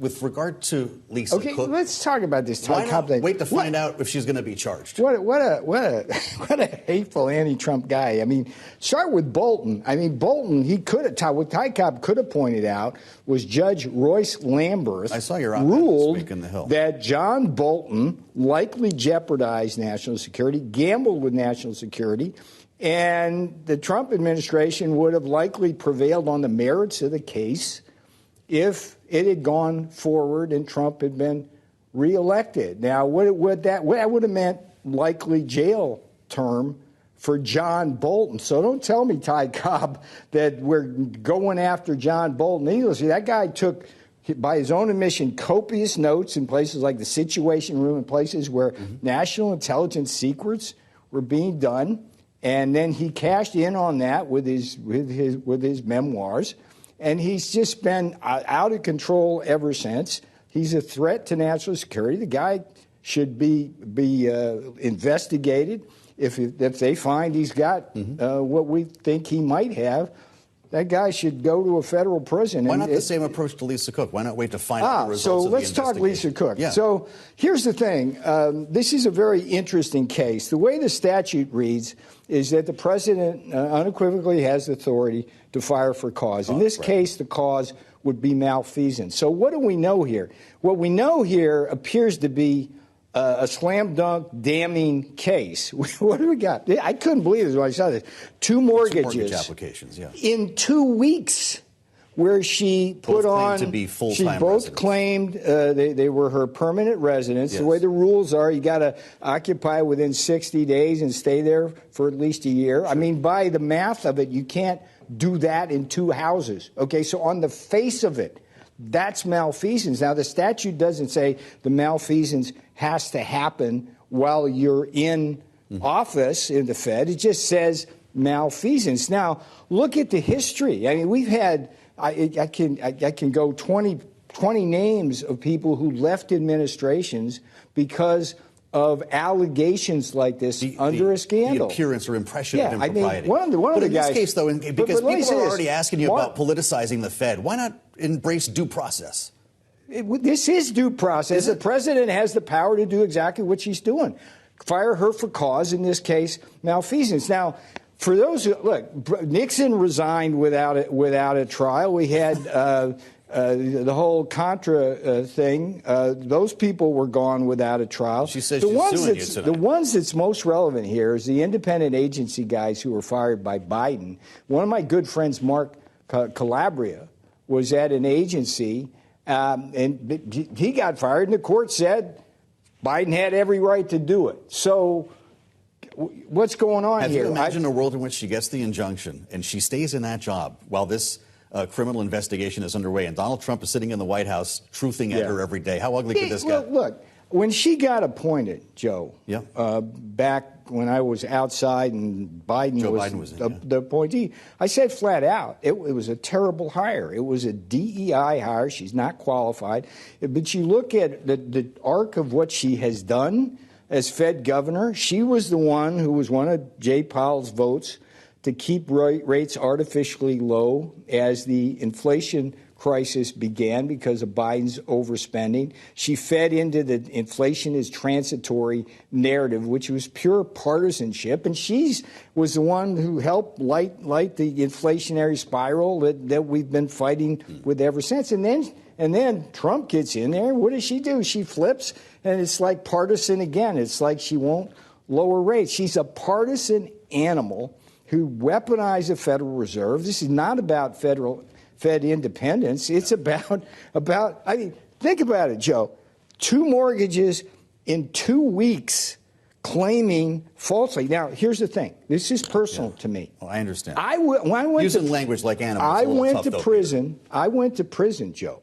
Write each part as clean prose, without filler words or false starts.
with regard to Lisa Okay, Cook, let's talk about this why Ty not Cobb thing. wait to find out if she's going to be charged? What a hateful anti-Trump guy. I mean, start with Bolton. I mean, Bolton, what Ty Cobb could have pointed out was Judge Royce Lamberth I saw your op-ed ruled this week in the Hill. that John Bolton likely jeopardized national security, gambled with national security, and the Trump administration would have likely prevailed on the merits of the case if it had gone forward and Trump had been reelected. Now, that would have meant likely jail term for John Bolton. So don't tell me, Ty Cobb, that we're going after John Bolton needlessly. That guy took, by his own admission, copious notes in places like the Situation Room, in places where national intelligence secrets were being done. And then he cashed in on that with his memoirs, and he's just been out of control ever since. He's a threat to national security. The guy should be investigated. If they find he's got what we think he might have, that guy should go to a federal prison. Why not the same approach to Lisa Cook? Why not wait to find out the results so of the let's talk Lisa Cook. Yeah. So here's the thing. This is a very interesting case. The way the statute reads is that the president unequivocally has authority to fire for cause. In this case, the cause would be malfeasance. So what do we know here? What we know here appears to be a slam dunk damning case. What do we got? I couldn't believe this when I saw this. Two mortgage applications, yeah. In 2 weeks, where she put on, to be full-time she both residents. claimed they were her permanent residents. Yes. The way the rules are, you got to occupy within 60 days and stay there for at least a year. Sure. I mean, by the math of it, you can't do that in two houses. Okay, so on the face of it, that's malfeasance. Now, the statute doesn't say the malfeasance has to happen while you're in office in the Fed. It just says malfeasance. Now, look at the history. I mean, we've had, I can go 20 names of people who left administrations because of allegations like this under a scandal. The appearance or impression of I impropriety. mean, one of the in guys, this case, though, because but people are already asking you about politicizing the Fed, why not embrace due process? This is due process. The president has the power to do exactly what she's doing. Fire her for cause, in this case, malfeasance. Now, for those who, look, Nixon resigned without a trial. We had the whole Contra thing. Those people were gone without a trial. She says she's suing you tonight. The ones that's most relevant here is the independent agency guys who were fired by Biden. One of my good friends, Mark Calabria, was at an agency, and he got fired, and the court said Biden had every right to do it. So what's going on here? Have you imagined a world in which she gets the injunction and she stays in that job while this criminal investigation is underway and Donald Trump is sitting in the White House truthing at her every day? How ugly could this get? Look, when she got appointed, Joe, yeah. Back when I was outside and Biden was the appointee, I said flat out, it was a terrible hire. It was a DEI hire. She's not qualified. But you look at the arc of what she has done as Fed governor. She was the one who was one of Jay Powell's votes to keep rates artificially low as the inflation crisis began because of Biden's overspending. She fed into the inflation is transitory narrative, which was pure partisanship. And she was the one who helped light the inflationary spiral that we've been fighting with ever since. And then Trump gets in there. What does she do? She flips, and it's like partisan again. It's like she won't lower rates. She's a partisan animal who weaponized the Federal Reserve. This is not about Fed independence. It's about, I mean, think about it, Joe. 2 mortgages in 2 weeks claiming falsely. Now, here's the thing. This is personal to me. Well, I understand. When I went Using language like animals. I went to prison. I went to prison, Joe,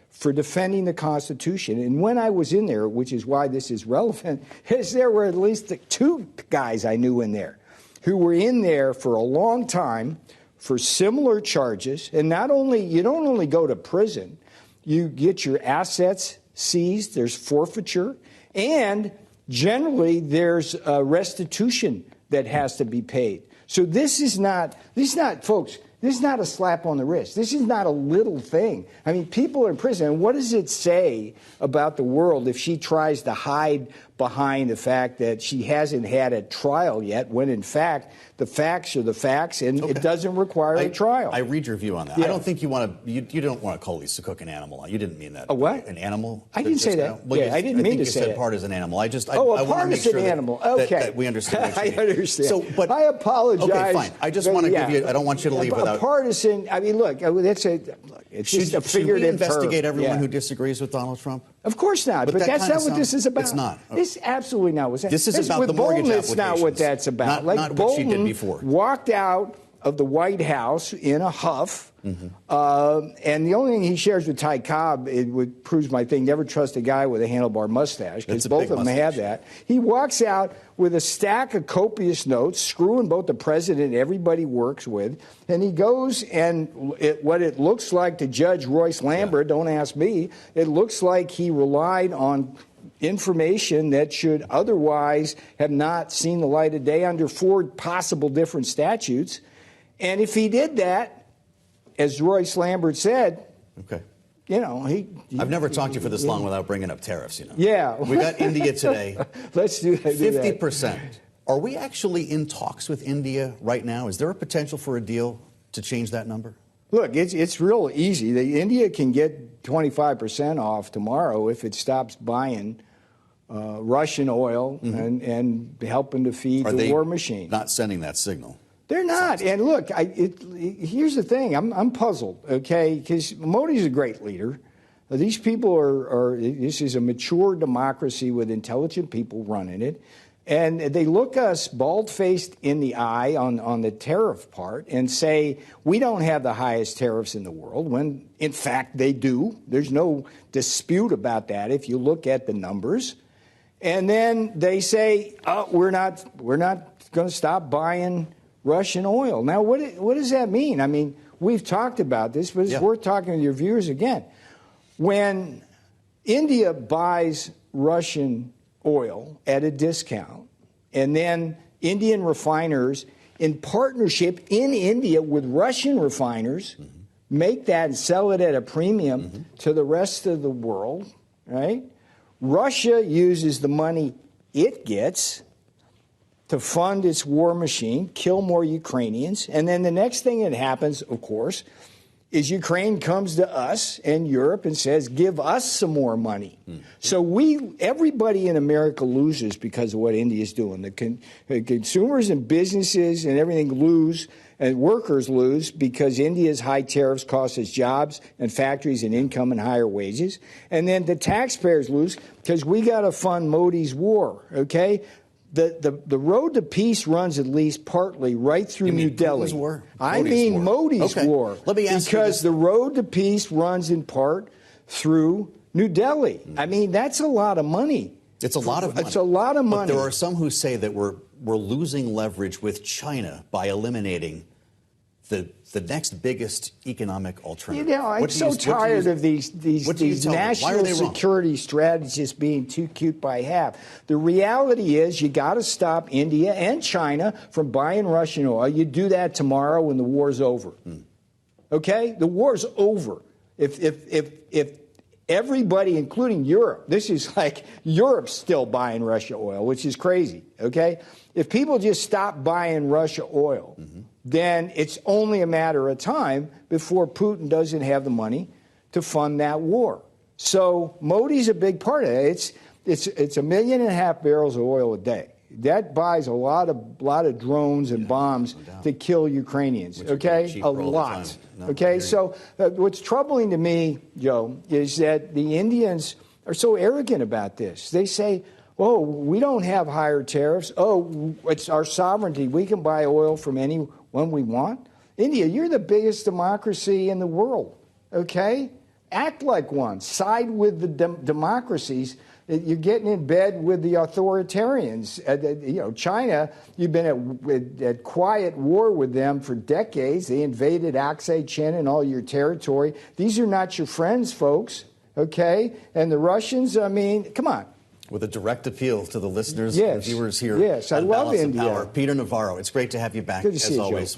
for defending the Constitution. And when I was in there, which is why this is relevant, is there were at least 2 guys I knew in there who were in there for a long time for similar charges. And you don't only go to prison, you get your assets seized, there's forfeiture, and generally there's restitution that has to be paid. So this is not, folks, This is not a slap on the wrist. This is not a little thing. I mean, people are in prison. And what does it say about the world if she tries to hide behind the fact that she hasn't had a trial yet, when in fact the facts are the facts, and it doesn't require a trial? I read your view on that. Yeah. I don't think you want to. You don't want to call Lisa Cook an animal. You didn't mean that. A what? An animal? I didn't say that. Well, I didn't mean to say that. You said partisan animal. I just. A I partisan animal. Okay. That we understand. I understand. So, but I apologize. Okay, fine. I just want to give you. I don't want you to leave without. A partisan. I mean, look. It's just a figurative term. Should we investigate everyone who disagrees with Donald Trump? Of course not. But that's not what this is about. It's not. This is absolutely not what this is about. The mortgage Bolton, applications. it's not what that's about. Not Bolton what she did before. Walked out of the White House in a huff. And the only thing he shares with Ty Cobb, proves my thing, never trust a guy with a handlebar mustache, because both of them have that. He walks out with a stack of copious notes, screwing both the president and everybody works with, and he goes and what it looks like to Judge Royce Lambert, don't ask me, it looks like he relied on information that should otherwise have not seen the light of day under 4 possible different statutes. And if he did that, as Royce Lambert said, you know, I've never talked to you for this long without bringing up tariffs, you know. Yeah. We got India today. Let's do that. 50%. Are we actually in talks with India right now? Is there a potential for a deal to change that number? Look, it's real easy. India can get 25% off tomorrow if it stops buying Russian oil and helping to feed the war machine. Not sending that signal. They're not. And look, here's the thing. I'm puzzled, okay, because Modi's a great leader. These people this is a mature democracy with intelligent people running it. And they look us bald-faced in the eye on the tariff part and say, we don't have the highest tariffs in the world, when, in fact, they do. There's no dispute about that if you look at the numbers. And then they say, oh, we're not going to stop buying Russian oil. Now, what does that mean? I mean, we've talked about this, but it's worth talking to your viewers again. When India buys Russian oil at a discount, and then Indian refiners, in partnership in India with Russian refiners, make that and sell it at a premium to the rest of the world, right? Russia uses the money it gets to fund its war machine, kill more Ukrainians. And then the next thing that happens, of course, is Ukraine comes to us and Europe and says, give us some more money. So everybody in America loses because of what India is doing. The consumers and businesses and everything lose, and workers lose because India's high tariffs cost us jobs and factories and income and higher wages. And then the taxpayers lose because we got to fund Modi's war, okay? The road to peace runs at least partly right through New Delhi. War? I mean Modi's war. Let me ask because the road to peace runs in part through New Delhi. I mean, that's a lot of money. It's a lot of money. It's a lot of money. But there are some who say that we're losing leverage with China by eliminating the next biggest economic alternative. You know, I'm so tired of these national security strategists being too cute by half. The reality is you got to stop India and China from buying Russian oil. You do that tomorrow when the war's over. Okay? The war's over. If everybody, including Europe, this is like Europe's still buying Russia oil, which is crazy, okay? If people just stop buying Russia oil, then it's only a matter of time before Putin doesn't have the money to fund that war. So Modi's a big part of it. It's 1.5 million barrels of oil a day. That buys a lot of drones and bombs to kill Ukrainians, okay? A lot. Okay, so what's troubling to me, Joe, is that the Indians are so arrogant about this. They say, oh, we don't have higher tariffs. Oh, it's our sovereignty. We can buy oil from anyone we want. India, you're the biggest democracy in the world, okay? Act like one. Side with the democracies. You're getting in bed with the authoritarians. You know, China, you've been at quiet war with them for decades. They invaded Aksai Chin and all your territory. These are not your friends, folks, okay? And the Russians, I mean, come on. With a direct appeal to the listeners and viewers here. Yes, I love India. Power. Peter Navarro, it's great to have you back, Good to see as you, always. Joe.